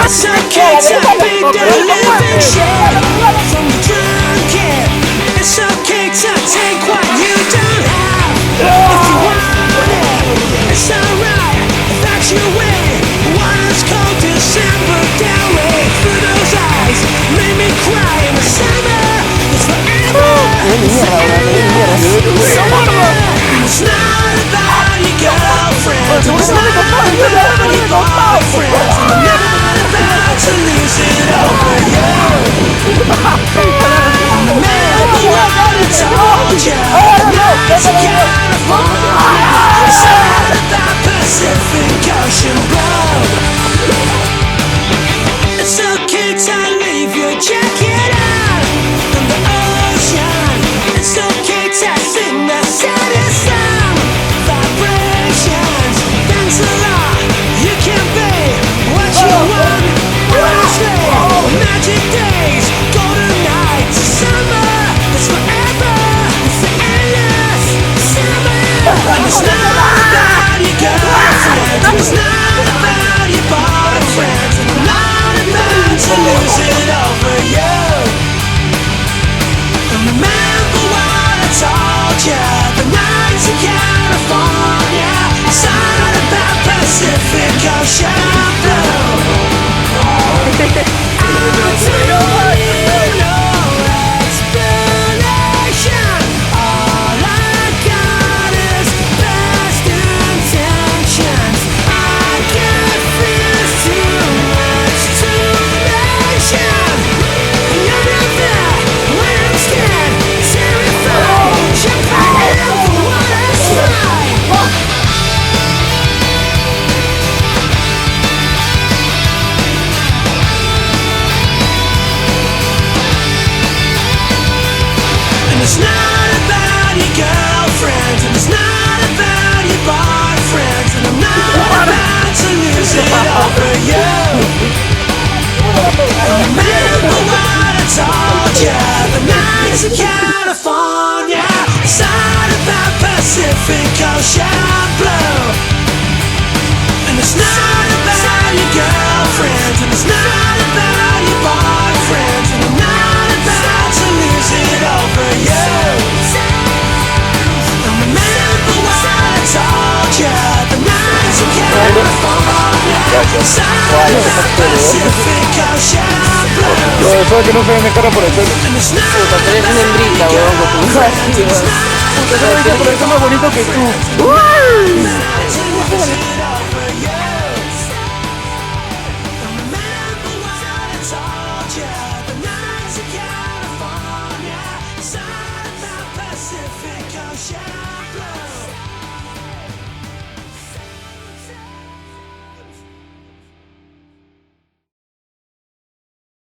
It's okay to be the living shit from the drunkard. It's okay to take what you don't have if you want it. It's alright if that's your way. One is cold December downway through those eyes made me cry in the summer. It's forever. It's forever. It's not about your girlfriend. It's not about your boyfriend. To lose it over you. Remember what I told you. Nights in California. It's all about Pacific Ocean Road. It's okay to leave your jacket out on the ocean. It's okay to sing the saddest song. Vibrations, thanks a lot. You can be what you want. Magic days, golden nights, summer, it's forever, it's endless, summer. And it's not about your girlfriend, and it's not about your boyfriend, and I'm not about to lose it over you. And remember what I told you, the nights in California, it's not about Pacific Ocean blue. I'll tell you no explanation. All I got is best intentions. I can't feel too much to mention. None of that when I'm scared, terrified, jumping in for what I tried. It's not about your girlfriend, and it's not about your boyfriend, and I'm not about to lose it over you. Remember what I told you, the nights in California, it's not about Pacific Ocean blue. And it's not about your girlfriend, and it's not about your boyfriend, and I'm not about to lose it over you. And remember what I told you, the nights in California, it's not about Pacific Ocean blue. Eso es que no se ve mi cara por el pelo. And it's not Puta, tú eres una hembrita, weón, con tu Puta, eso es más bonito que tú.